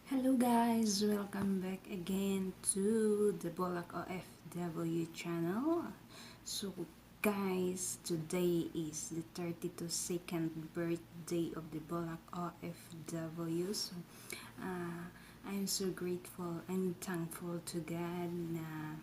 Hello guys, welcome back again to the Bulak OFW channel. So guys, today is the 32nd birthday of the Bulak OFW. So I'm so grateful and thankful to God na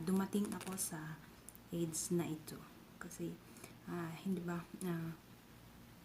dumating ako sa age na ito. Kasi hindi ba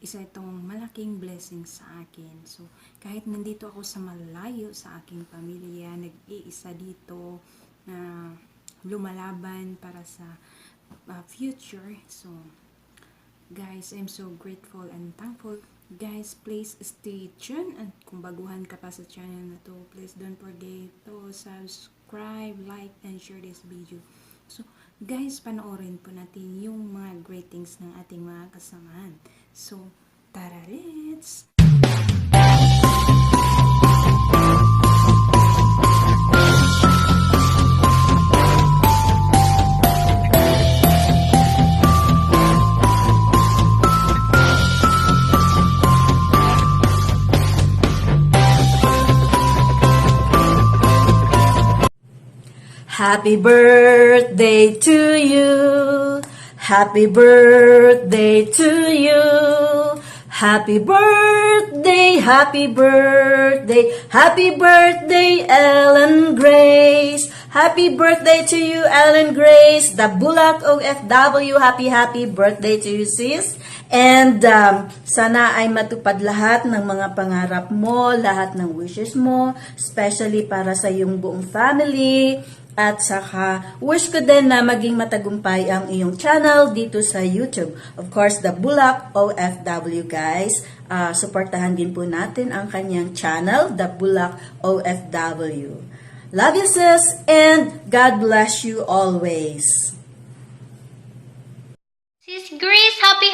isa itong malaking blessing sa akin. So, kahit nandito ako sa malayo sa aking pamilya, nag-iisa dito na lumalaban para sa future. So, guys, I'm so grateful and thankful. Guys, please stay tuned. At kung baguhan ka pa sa channel na to, please don't forget to subscribe, like, and share this video. So, guys, panoorin po natin yung mga greetings ng ating mga kasamahan. So, tara, let's! Happy birthday to you. Happy birthday to you. Happy birthday, happy birthday, happy birthday, Ellen Grace. Happy birthday to you, Ellen Grace, the Bulak OFW. Happy birthday to you, sis. And sana ay matupad lahat ng mga pangarap mo, lahat ng wishes mo, especially para sa iyong buong family. At saka, wish ko din na maging matagumpay ang iyong channel dito sa YouTube. Of course, the Bulak OFW, guys. Suportahan din po natin ang kanyang channel, the Bulak OFW. Love you, sis, and God bless you always. Sis Grace, happy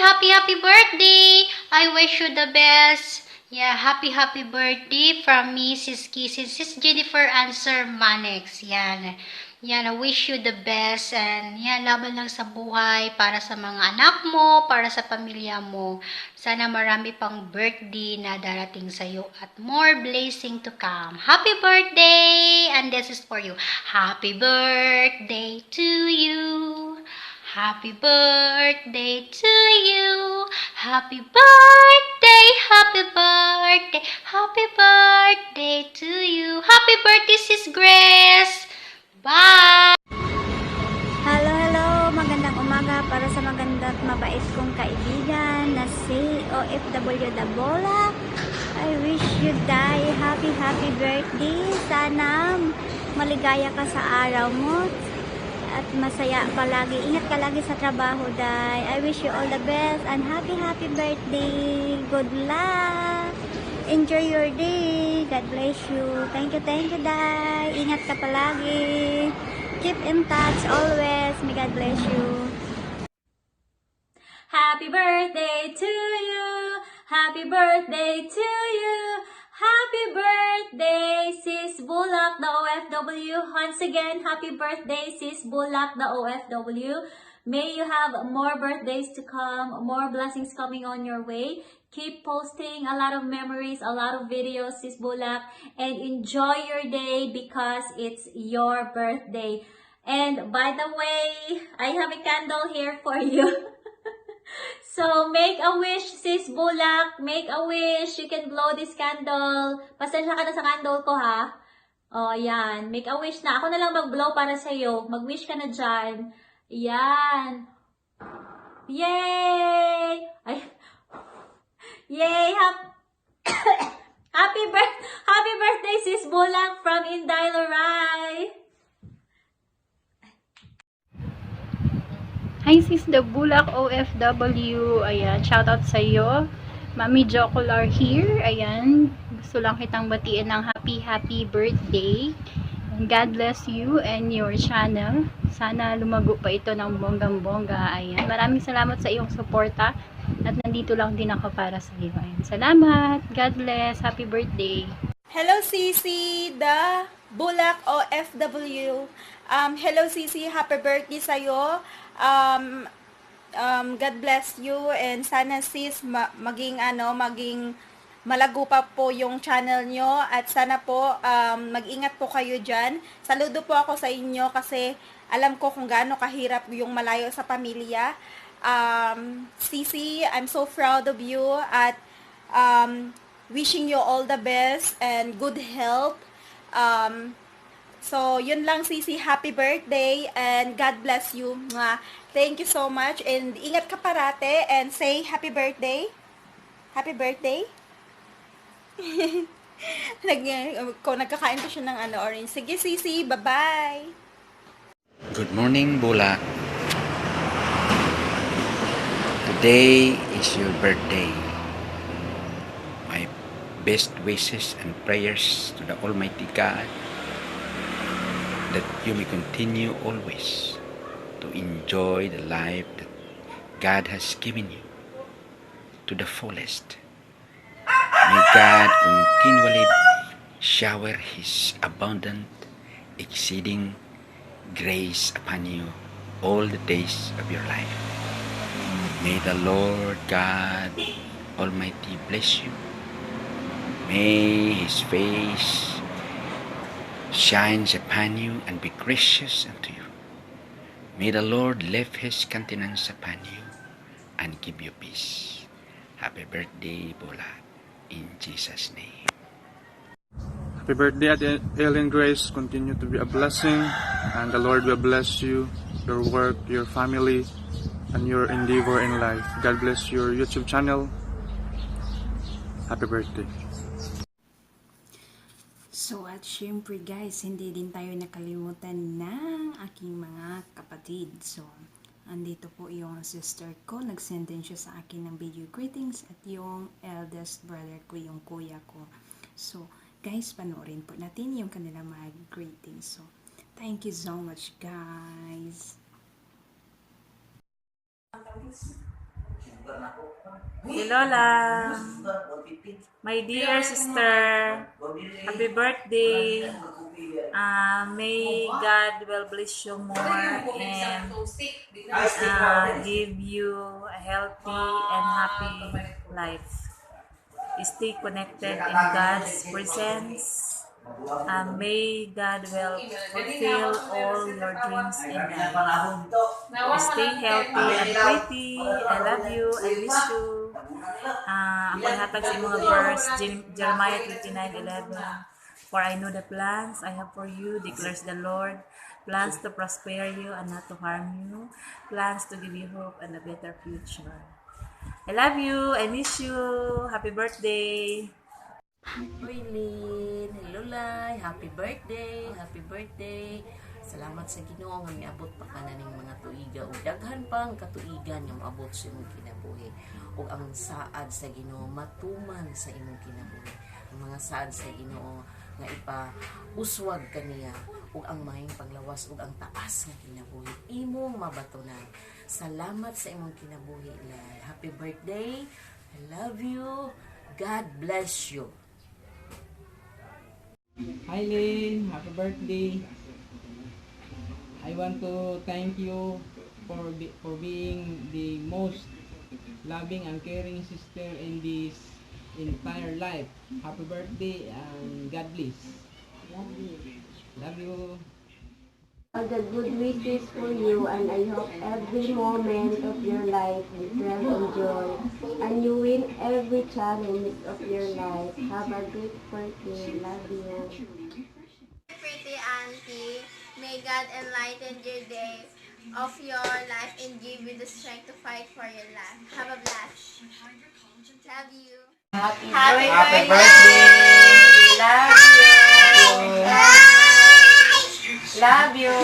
birthday! I wish you the best. Yeah, happy birthday from me, Sis Kissy, Sis Jennifer, and Sir Manex. Yan. Yan, I wish you the best. And yan, laban lang sa buhay para sa mga anak mo, para sa pamilya mo. Sana marami pang birthday na darating sa'yo at more blessing to come. Happy birthday! And this is for you. Happy birthday to you. Happy birthday to you. Happy birthday, happy birthday, happy birthday to you. Happy birthday, Sis Grace. Bye! Hello, magandang umaga para sa maganda at mabait kong kaibigan na si OFW The Bulak. I wish you die happy birthday. Sana maligaya ka sa araw mo at masaya palagi. Ingat ka lagi sa trabaho, Day. I wish you all the best and happy birthday. Good luck. Enjoy your day. God bless you. Thank you, Day. Ingat ka palagi. Keep in touch always. May God bless you. Happy birthday to you. Happy birthday to you. Happy birthday, Sis Bulak, the OFW. Once again, happy birthday, Sis Bulak, the OFW. May you have more birthdays to come, more blessings coming on your way. Keep posting a lot of memories, a lot of videos, Sis Bulak, and enjoy your day because it's your birthday. And by the way, I have a candle here for you. So, make a wish, Sis Bulak. Make a wish. You can blow this candle. Pasensya ka na sa candle ko, ha? O, yan. Make a wish na. Ako na lang mag-blow para sa'yo. Mag-wish ka na dyan. Yan. Yay! Ay. Yay! Happy birthday, Sis Bulak from Inday Loray. Hi sis the Bulak OFW. Ayan, shoutout sa iyo. Mami Jocular here. Ayan, gusto lang kitang batiin ng happy birthday. And God bless you and your channel. Sana lumago pa ito ng bonggang-bongga. Ayan, maraming salamat sa iyong suporta. At nandito lang din ako para sa iyo. Ayan, salamat. God bless. Happy birthday. Hello Sisi, the Bulak OFW. Hello Sisi, happy birthday sa'yo. God bless you and sana sis maging malago pa po yung channel nyo at sana po mag-ingat po kayo dyan. Saludo po ako sa inyo kasi alam ko kung gaano kahirap yung malayo sa pamilya. Sisi, I'm so proud of you at wishing you all the best and good health. So, yun lang Sisi, happy birthday and God bless you. Mwah. Thank you so much and ingat ka parate and say happy birthday. Happy birthday. Kung nagkakain pa siya ng orange. Sige Sisi, bye-bye. Good morning, Bulak. Today is your birthday. My best wishes and prayers to the Almighty God that you may continue always to enjoy the life that God has given you to the fullest. May God continually shower His abundant, exceeding grace upon you all the days of your life. May the Lord God Almighty bless you. May His face shines upon you and be gracious unto you. May the Lord lift His countenance upon you and give you peace. Happy birthday, Bulak, in Jesus' name. Happy birthday at Ellen Grace. Continue to be a blessing, and the Lord will bless you, your work, your family, and your endeavor in life. God bless your YouTube channel. Happy birthday. So at syempre guys, hindi din tayo nakalimutan ng aking mga kapatid. So, andito po yung sister ko, nag-send din siya sa akin ng video greetings at yung eldest brother ko, yung kuya ko. So, guys, panoorin po natin yung kanilang mga greetings. So, thank you so much guys. Hey Lola, my dear sister, happy birthday. May God will bless you more and give you a healthy and happy life. Stay connected in God's presence. May God will fulfill all your dreams in life. Stay healthy and pretty. I love you. I miss you. Ang panghatag sa mga verse, Jeremiah 29:11. For I know the plans I have for you, declares the Lord. Plans to prosper you and not to harm you. Plans to give you hope and a better future. I love you. I miss you. Happy birthday. Uy, Lynn. Hello, Lai. Happy birthday. Happy birthday. Salamat sa Ginoo nga miabot pa ka na ning mga tuiga ug daghan pang katuigan nga maabot sa imong kinabuhi. Ug ang saad sa Ginoo matuman sa imong kinabuhi. Ang mga saad sa Ginoo nga ipauswag kaniya ug ang mahing panglawas ug ang taas nga kinabuhi imong mabatunan. Salamat sa imong kinabuhi, Lai. Happy birthday. I love you. God bless you. Hi Lynn, happy birthday. I want to thank you for being the most loving and caring sister in this entire life. Happy birthday and God bless. Love you. Love you. All the good wishes for you, and I hope every moment of your life is well and joy, and you win every challenge of your life. Have a great birthday. Love you. Pretty auntie, may God enlighten your day of your life and give you the strength to fight for your life. Have a blast. Love you. Happy birthday. Love you. Love you.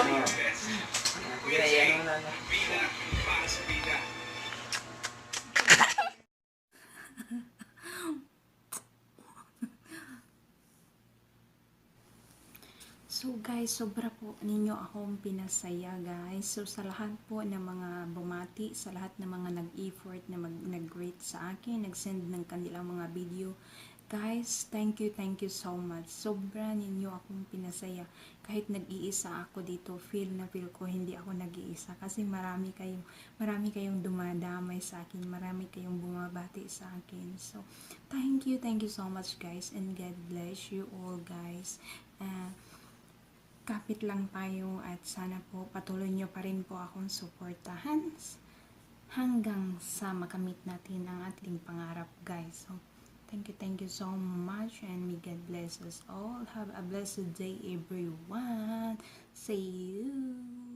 So guys, sobra po ninyo akong pinasaya guys. So sa lahat po ng mga bumati, sa lahat ng mga nag-effort na nag-greet sa akin, nag-send ng kanilang mga video Guys, thank you so much. Sobra ninyo akong pinasaya. Kahit nag-iisa ako dito, feel ko hindi ako nag-iisa kasi marami kayong dumadamay sa akin, marami kayong bumabati sa akin. So, thank you so much guys, and God bless you all guys. Kapit lang tayo at sana po patuloy nyo pa rin po akong suportahan hanggang sa makamit natin ang ating pangarap guys. So, thank you so much, and may God bless us all. Have a blessed day everyone. See you.